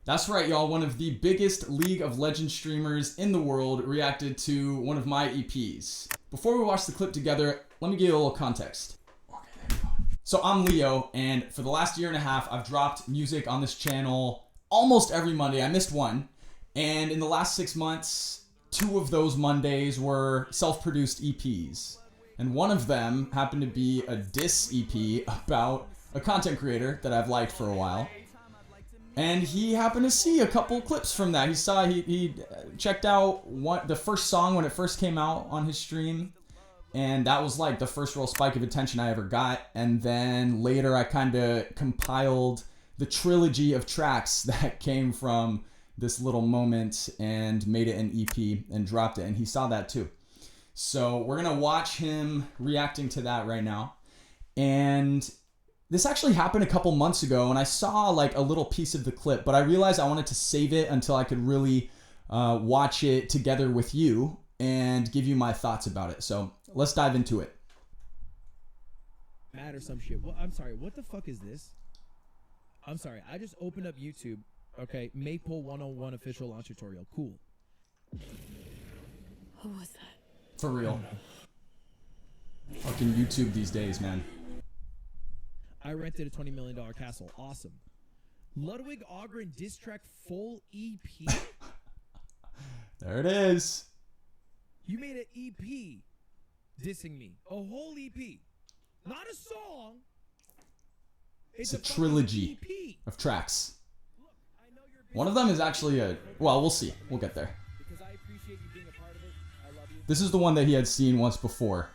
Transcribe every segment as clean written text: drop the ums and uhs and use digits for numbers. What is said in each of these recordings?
That's right, y'all. One of the biggest League of Legends streamers in the world reacted to one of my EPs. Before we watch the clip together, let me give you a little context. So I'm Leo, and for the last year and a half, I've dropped music on this channel almost every Monday. I missed one. And in the last 6 months, 2 of those Mondays were self-produced EPs. And one of them happened to be a diss EP about a content creator that I've liked for a while. And he happened to see a couple clips from that. He checked out the first song when it first came out on his stream. And that was like the first real spike of attention I ever got. And then later I kind of compiled the trilogy of tracks that came from this little moment and made it an EP and dropped it. And he saw that too. So we're going to watch him reacting to that right now. And this actually happened a couple months ago, and I saw like a little piece of the clip, but I realized I wanted to save it until I could really watch it together with you and give you my thoughts about it. So let's dive into it. Mad or some shit. Well, I'm sorry. What the fuck is this? I'm sorry. I just opened up YouTube. Okay, Maypole 101 official launch tutorial. Cool. What was that? For real. Fucking YouTube these days, man. I rented a $20 million castle. Awesome. Ludwig Ogren diss track full EP. There it is. You made an EP dissing me. A whole EP. Not a song. It's a trilogy EP. of tracks. One of them is actually well, we'll see. We'll get there. Because I appreciate you being a part of it. I love you. This is the one that he had seen once before.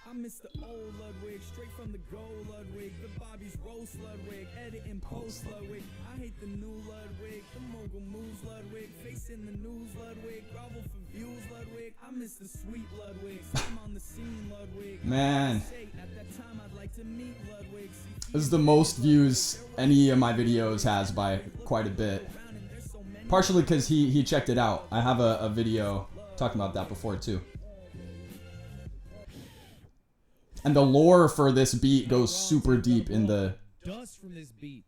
I miss the old Ludwig, straight from the gold Ludwig, the Bobby's roast Ludwig, edit and post Ludwig. I hate the new Ludwig, the mogul moves Ludwig, facing the news Ludwig, grovel for views Ludwig. I miss the sweet Ludwig, I'm on the scene Ludwig. Man, At that time I'd like to meet Ludwig. this is the most views any of my videos has by quite a bit. Partially because he checked it out. I have a video talking about that before too. And the lore for this beat goes super deep in the... Dust from this beat.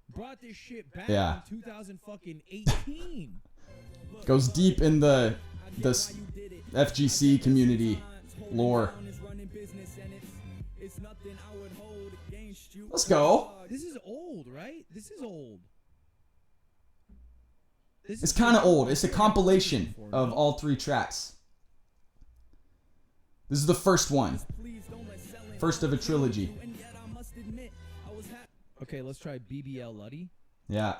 Brought this shit back Yeah. in 2018. Goes deep in this FGC community lore. Let's go. This is old, right? This is old. It's kind of old. It's a compilation of all 3 tracks. This is the first one. First of a trilogy. Okay, let's try BBL Luddy. Yeah.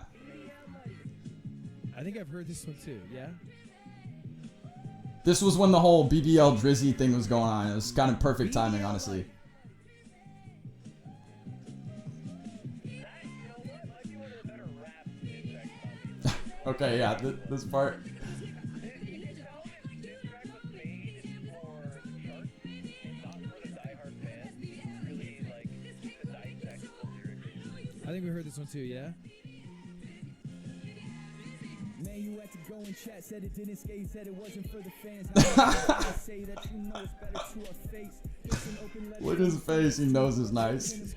I think I've heard this one too, yeah? This was when the whole BBL Drizzy thing was going on. It was kind of perfect timing, honestly. Okay, yeah, this part. I think we heard this one too, yeah? Man, you had to go in chat, said it didn't skate, said it wasn't for the fans. I say that you know it's better to a face. Look at his face, he knows it's nice.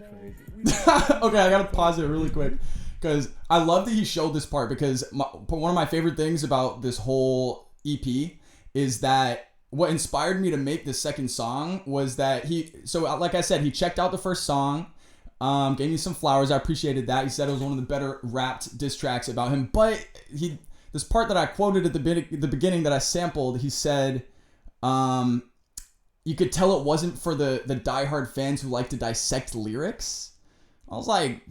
Okay, I gotta pause it really quick. Because I love that he showed this part, because one of my favorite things about this whole EP is that what inspired me to make this second song was that like I said, he checked out the first song, gave me some flowers. I appreciated that. He said it was one of the better rapped diss tracks about him. But this part that I quoted at the beginning that I sampled, he said, you could tell it wasn't for the diehard fans who like to dissect lyrics. I was like,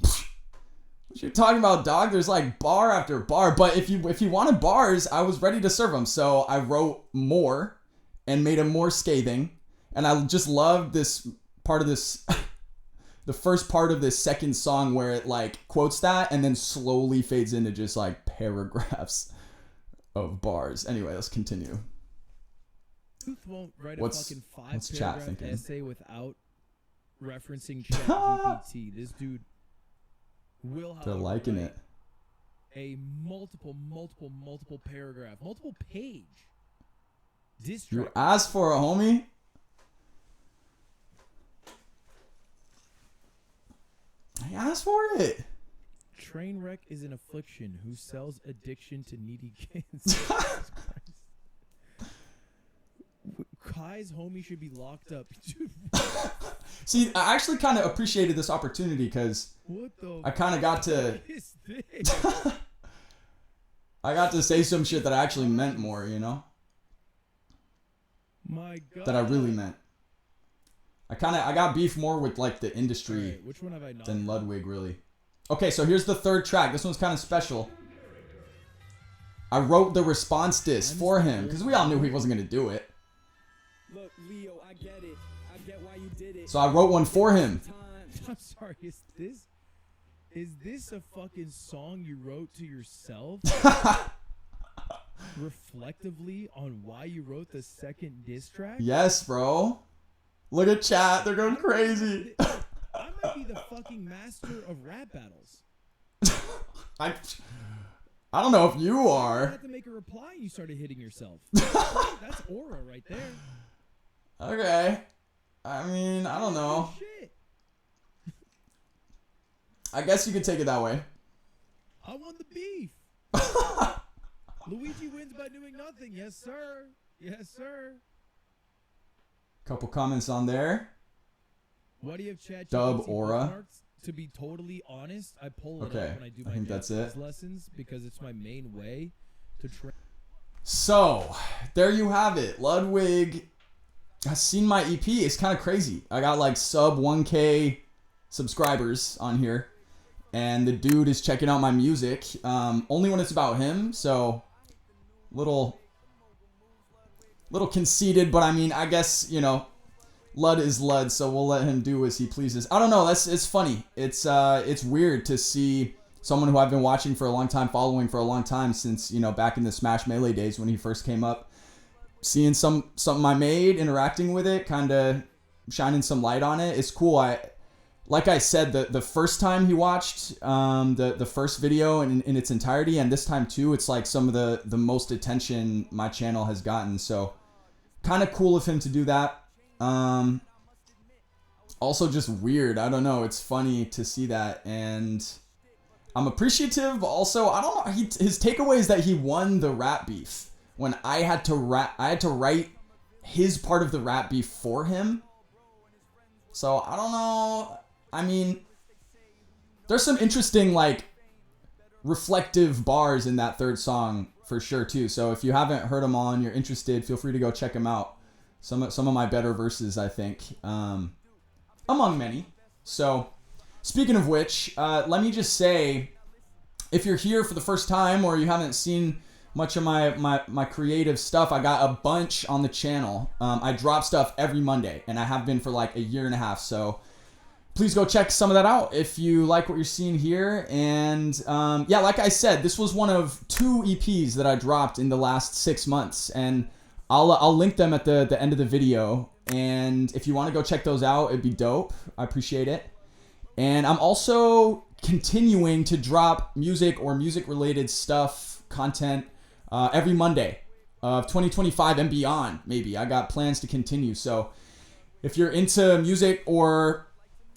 what you talking about, dog? There's like bar after bar. But if you wanted bars, I was ready to serve them. So I wrote more and made them more scathing. And I just love this part of this... the first part of this second song where it like quotes that and then slowly fades into just like paragraphs of bars. Anyway, let's continue. Truth won't write a What's fucking chat 5-paragraph thinking? essay without referencing ChatGPT. This dude will They're liking it. a multiple paragraph, multiple page diss You track. asked for a homie? I asked for it. train wreck is an affliction who sells addiction to needy kids. Jesus Christ. Kai's homie should be locked up. See, I actually kind of appreciated this opportunity because I kind of got to... What is this? I got to say some shit that I actually meant more, you know? My God. That I really meant. I got beef more with like the industry Right, which one have I not than Ludwig, really. Okay, so here's the third track. This one's kind of special. I wrote the response disc for him because we all knew he wasn't going to do it. Look, Leo, I get it. I get why you did it. So I wrote one for him. I'm sorry, is this a fucking song you wrote to yourself? Reflectively on why you wrote the second diss track? Yes, bro. Look at chat. They're going crazy. I might be the fucking master of rap battles. I don't know if you You are. had to make a reply and you started hitting yourself. That's aura right there. Okay. I mean, I don't know. Shit. I guess you could take it that way. I won the beef. Luigi wins by doing nothing. Yes, sir. Yes, sir. Couple comments on there. Why do you have chat? Dub aura. bookmarks? To be totally honest, I pull it Okay, up when I do I my think that's Japanese it. lessons because it's my main way to train. So, there you have it. Ludwig has seen my EP. It's kind of crazy. I got like sub 1K subscribers on here. And the dude is checking out my music. Only when it's about him. So, little conceited. But I mean, I guess, you know, Lud is Lud. So we'll let him do as he pleases. I don't know. It's funny. It's weird to see someone who I've been watching for a long time, following for a long time since, you know, back in the Smash Melee days when he first came up. Seeing something I made, interacting with it, kind of shining some light on it. It's cool. Like I said, the first time he watched the first video in its entirety, and this time too, it's like some of the most attention my channel has gotten. So kind of cool of him to do that. Also just weird. I don't know. It's funny to see that, and I'm appreciative. But also, I don't know. His takeaway is that he won the rap beef when I had to write his part of the rap beef for him. So I don't know. I mean, there's some interesting, like, reflective bars in that third song for sure too. So if you haven't heard them all and you're interested, feel free to go check them out. Some of my better verses, I think, among many. So speaking of which, let me just say, if you're here for the first time or you haven't seen much of my creative stuff, I got a bunch on the channel. I drop stuff every Monday, and I have been for like a year and a half. So please go check some of that out if you like what you're seeing here. And yeah, like I said, this was one of 2 EPs that I dropped in the last 6 months, and I'll link them at the end of the video. And if you want to go check those out, it'd be dope. I appreciate it. And I'm also continuing to drop music or music related stuff, content, every Monday of 2025 and beyond. Maybe I got plans to continue. So if you're into music or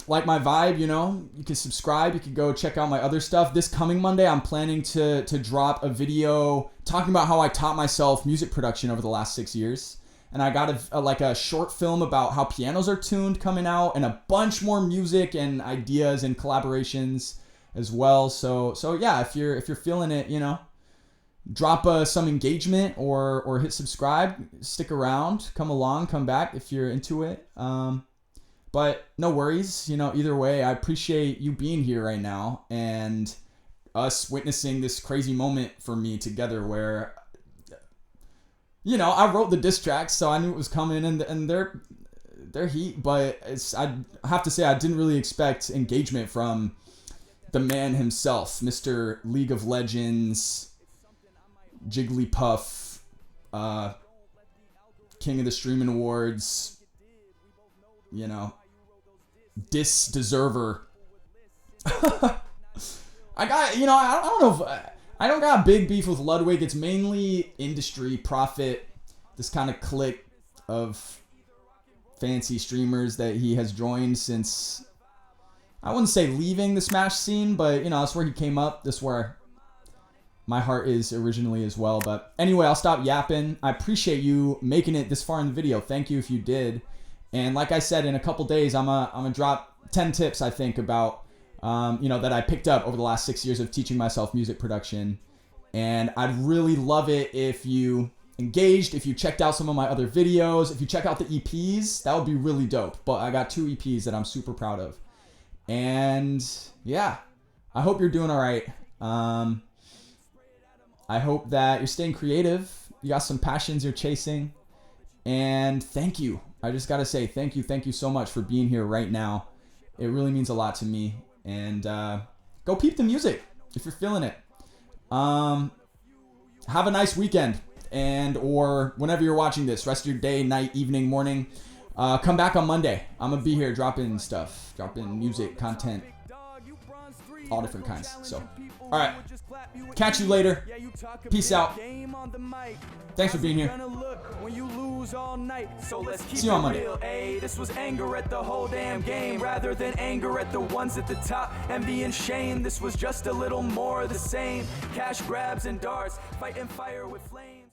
like my vibe, you know, you can subscribe. You can go check out my other stuff. This coming Monday, I'm planning to drop a video talking about how I taught myself music production over the last 6 years. And I got a short film about how pianos are tuned coming out, and a bunch more music and ideas and collaborations as well. So yeah, if you're feeling it, you know, drop some engagement or hit subscribe. Stick around, come along, come back if you're into it. But no worries, you know, either way, I appreciate you being here right now and us witnessing this crazy moment for me together where, you know, I wrote the diss tracks, so I knew it was coming, and they're heat, but I have to say I didn't really expect engagement from the man himself, Mr. League of Legends, Jigglypuff, King of the Streaming Awards, you know, diss deserver. I got, you know, I don't know if I don't got big beef with Ludwig. It's mainly industry profit, this kind of clique of fancy streamers that he has joined since, I wouldn't say leaving the Smash scene, but you know, that's where he came up. That's where my heart is originally as well. But anyway, I'll stop yapping. I appreciate you making it this far in the video. Thank you if you did. And like I said, in a couple days, I'm gonna drop 10 tips, I think, about you know, that I picked up over the last 6 years of teaching myself music production. And I'd really love it if you engaged, if you checked out some of my other videos, if you check out the EPs, that would be really dope. But I got 2 EPs that I'm super proud of. And yeah, I hope you're doing all right. I hope that you're staying creative. You got some passions you're chasing. And thank you. I just got to say thank you so much for being here right now. It really means a lot to me. And go peep the music if you're feeling it. Have a nice weekend. And or whenever you're watching this, rest of your day, night, evening, morning. Come back on Monday. I'm going to be here dropping stuff, dropping music, content, all different kinds. So, all right. Catch you later. Peace out. Thanks for being here. See you on Monday. This was anger at the whole damn game rather than anger at the ones at the top. Envy and shame. This was just a little more of the same. Cash grabs and darts, fighting fire with flames.